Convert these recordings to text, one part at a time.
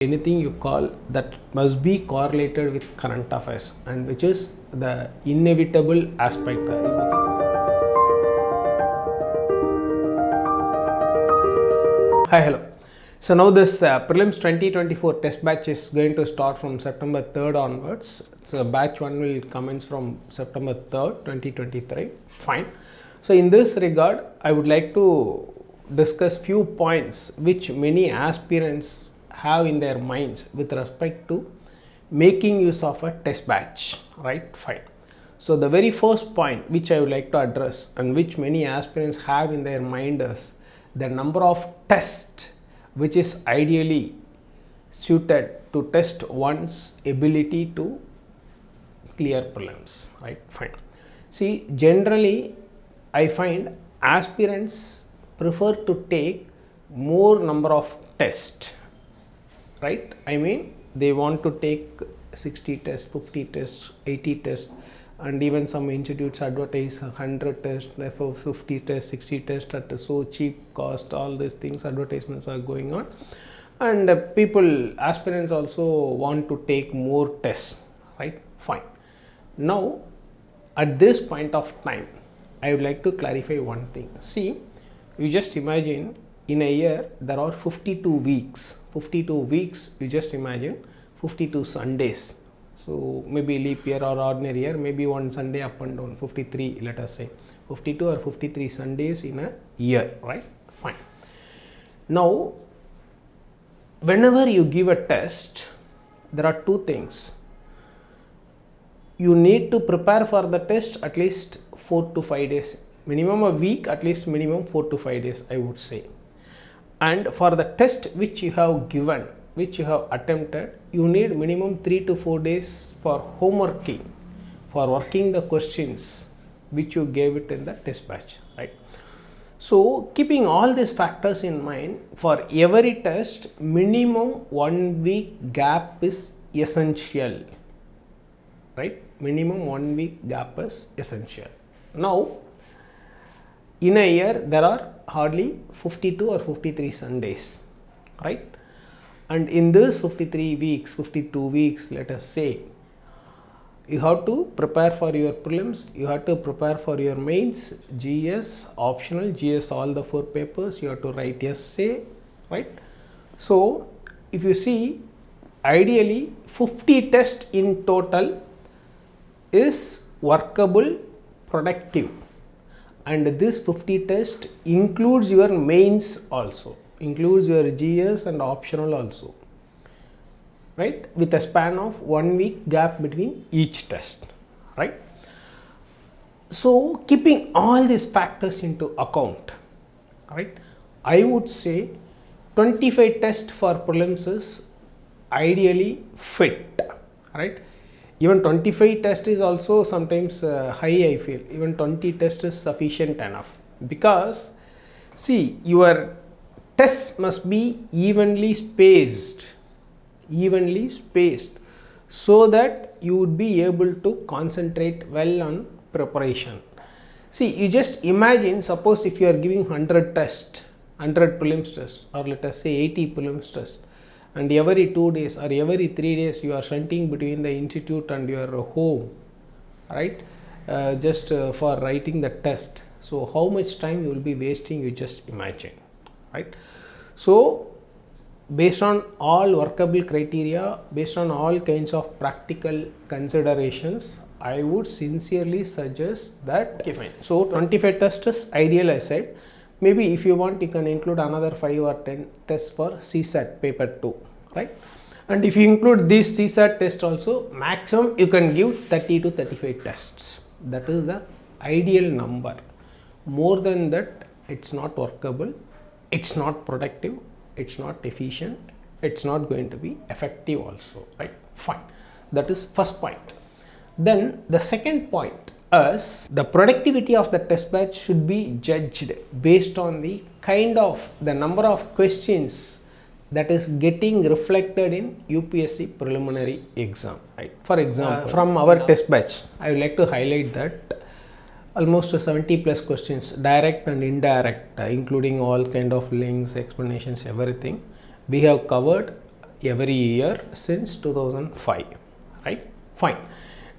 anything you call that must be correlated with current affairs, and which is the inevitable aspect. Hi, hello. So now this prelims 2024 test batch is going to start from September 3rd onwards. So batch 1 will commence from September 3rd 2023. Fine. So in this regard, I would like to discuss few points which many aspirants have in their minds with respect to making use of a test batch, right? Fine. So the very first point which I would like to address and which many aspirants have in their mind is the number of tests which is ideally suited to test one's ability to clear prelims, right? Fine. See, generally I find aspirants prefer to take more number of tests, right? I mean, they want to take 60 tests, 50 tests, 80 tests, and even some institutes advertise 100 tests, 50 tests, 60 tests at a so cheap cost. All these things, advertisements are going on, and aspirants also want to take more tests, right? Fine. Now, at this point of time, I would like to clarify one thing. See, you just imagine in a year there are 52 weeks. 52 weeks, you just imagine 52 Sundays. So maybe leap year or ordinary year, maybe one Sunday up and down, 53, let us say 52 or 53 Sundays in a year, right? Fine. Now, whenever you give a test, there are two things. You need to prepare for the test at least 4 to 5 days, minimum a week, at least minimum 4 to 5 days, I would say. And for the test which you have given, which you have attempted, you need minimum 3 to 4 days for homeworking, for working the questions which you gave it in the test batch, right? So keeping all these factors in mind, for every test minimum 1 week gap is essential, right? Minimum 1 week gap is essential. Now, in a year there are hardly 52 or 53 Sundays, right? And in this 53 weeks, 52 weeks, let us say, you have to prepare for your prelims, you have to prepare for your mains, GS, optional, GS all the 4 papers, you have to write essay, right? So if you see, ideally 50 tests in total is workable, productive, and this 50 test includes your mains also, includes your GS and optional also, right, with a span of 1 week gap between each test, right? So keeping all these factors into account, right, I would say 25 tests for prelims is ideally fit, right? Even 25 test is also sometimes high, I feel. Even 20 test is sufficient enough, because see, your tests must be evenly spaced, so that you would be able to concentrate well on preparation. See, you just imagine, suppose if you are giving 100 tests, 100 prelims tests, or let us say 80 prelims tests, and every 2 days or every 3 days you are shunting between the institute and your home, right, just for writing the test. So how much time you will be wasting, you just imagine, right? So based on all workable criteria, based on all kinds of practical considerations, I would sincerely suggest that, okay, fine. So 25 tests is ideal, I said. Maybe if you want, you can include another 5 or 10 tests for CSAT paper 2, right? And if you include this CSAT test also, maximum you can give 30 to 35 tests. That is the ideal number. More than that, it's not workable, it's not productive, it's not efficient, it's not going to be effective also, right? Fine. That is first point. Then the second point is the productivity of the test batch should be judged based on the the number of questions that is getting reflected in UPSC preliminary exam, right? For example, from our test batch, I would like to highlight that almost 70 plus questions, direct and indirect, including all kind of links, explanations, everything we have covered every year since 2005, right? Fine.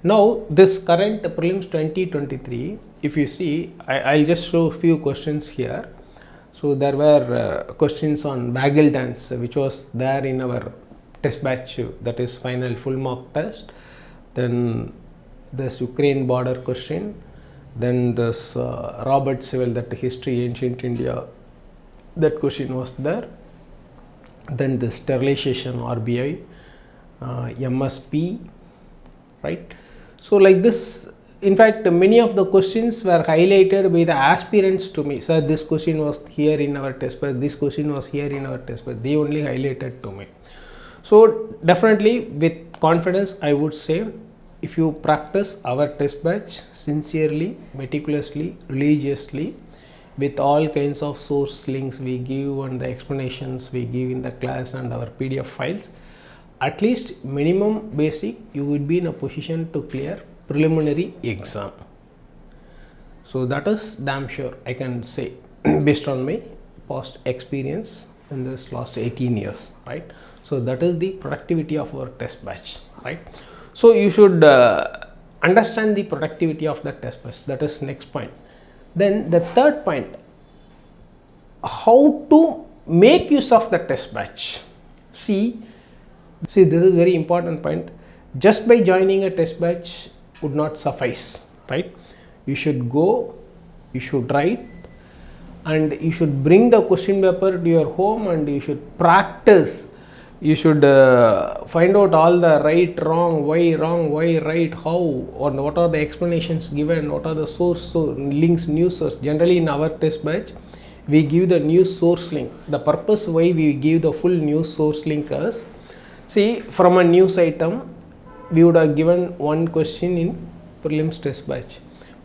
Now this current prelims 2023, if you see, I'll just show a few questions here. So there were questions on Bagel dance, which was there in our test batch, that is final full mark test. Then this Ukraine border question, then this Robert Sewell, that history ancient India, that question was there. Then the sterilization RBI, MSP, right? So like this, in fact many of the questions were highlighted by the aspirants to me. Sir, this question was here in our test batch, this question was here in our test batch, they only highlighted to me. So definitely with confidence I would say, if you practice our test batch sincerely, meticulously, religiously, with all kinds of source links we give and the explanations we give in the class and our PDF files, at least minimum basic, you would be in a position to clear preliminary exam. So that is damn sure I can say based on my past experience in this last 18 years, right? So that is the productivity of our test batch, right? So you should understand the productivity of the test batch. That is next point. Then the third point, how to make use of the test batch. See, this is very important point. Just by joining a test batch would not suffice, right? You should go, you should write, and you should bring the question paper to your home and you should practice. You should find out all the right, wrong, why right, how, or what are the explanations given, what are the source links, news source. Generally in our test batch, we give the news source link. The purpose why we give the full news source link is, see, from a news item, we would have given one question in prelims test batch.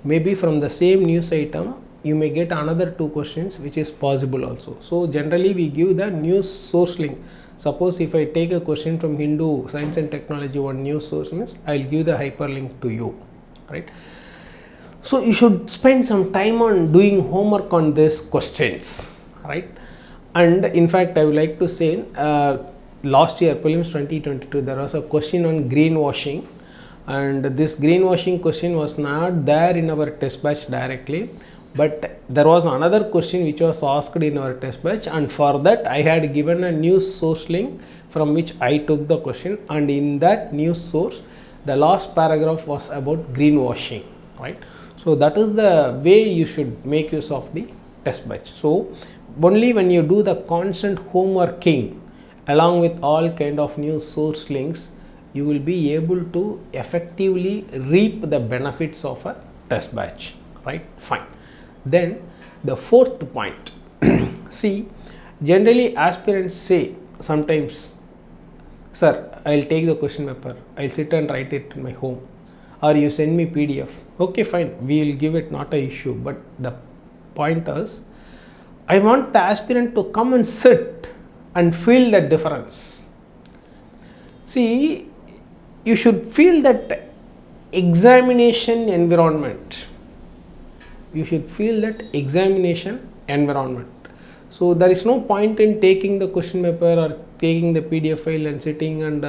Maybe from the same news item, you may get another 2 questions, which is possible also. So generally we give the news source link. Suppose if I take a question from Hindu Science and Technology, one news source means I will give the hyperlink to you, right? So you should spend some time on doing homework on these questions, right? And in fact I would like to say, last year prelims 2022 there was a question on greenwashing, and this greenwashing question was not there in our test batch directly, but there was another question which was asked in our test batch, and for that I had given a news source link from which I took the question, and in that news source the last paragraph was about greenwashing, right? So that is the way you should make use of the test batch. So only when you do the constant homeworking along with all kind of news source links, you will be able to effectively reap the benefits of a test batch, right? Fine. Then the fourth point, see, generally aspirants say sometimes, sir, I will take the question paper, I will sit and write it in my home, or you send me PDF. Okay, fine, we will give it, not an issue. But the point is, I want the aspirant to come and sit and feel the difference. See, you should feel that examination environment. You should feel that examination environment. So there is no point in taking the question paper or taking the PDF file and sitting and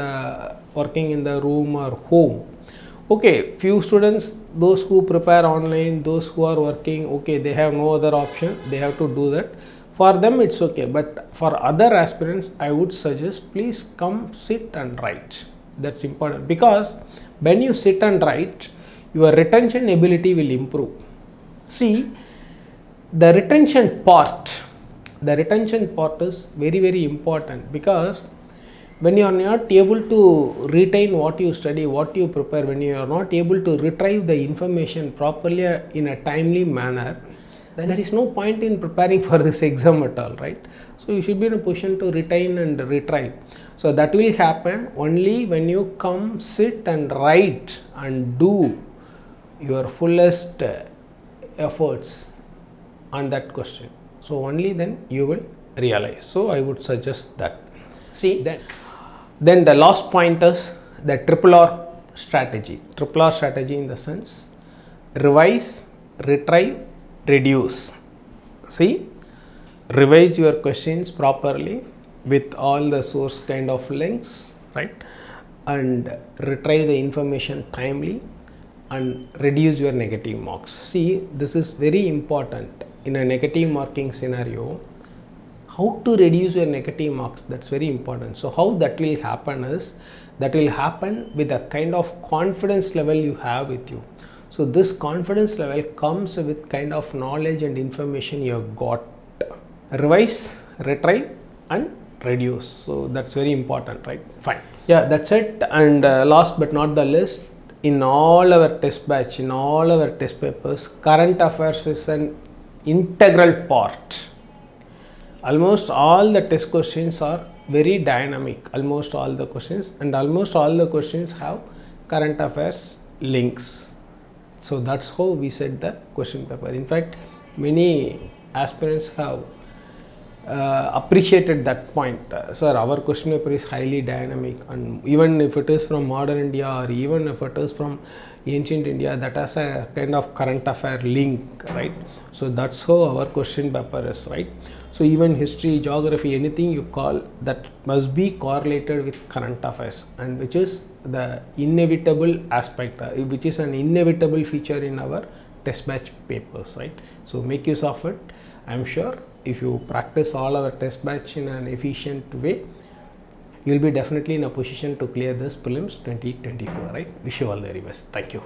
working in the room or home. Okay, few students, those who prepare online, those who are working, okay, they have no other option, they have to do that. For them it's okay, but for other aspirants I would suggest, please come sit and write. That's important, because when you sit and write, your retention ability will improve. See, the retention part is very, very important, because when you are not able to retain what you study, what you prepare, when you are not able to retrieve the information properly in a timely manner, then there is no point in preparing for this exam at all, right? So you should be in a position to retain and retrieve. So that will happen only when you come, sit and write and do your fullest efforts on that question. So only then you will realize. So I would suggest that. See, then the last point is the triple R strategy. Triple R strategy in the sense, revise, retrieve, reduce. See, revise your questions properly, with all the source kind of links, right, and retrieve the information timely and reduce your negative marks. See, this is very important in a negative marking scenario. How to reduce your negative marks, that's very important. So how that will happen is, that will happen with the kind of confidence level you have with you. So this confidence level comes with kind of knowledge and information you have got. Revise, retrieve and reduce. So that's very important, right? Fine. Yeah, that's it. And last but not the least, in all our test batch, in all our test papers, current affairs is an integral part. Almost all the test questions are very dynamic, almost all the questions, and almost all the questions have current affairs links. So that's how we set the question paper. In fact, many aspirants have appreciated that point. Sir, our question paper is highly dynamic, and even if it is from modern India or even if it is from ancient India, that has a kind of current affair link, right? So that's how our question paper is, right? So even history, geography, anything you call, that must be correlated with current affairs, and which is the inevitable aspect, which is an inevitable feature in our test batch papers, right? So make use of it. I'm sure if you practice all our test batch in an efficient way, you will be definitely in a position to clear this prelims 2024, right? Wish you all the very best. Thank you.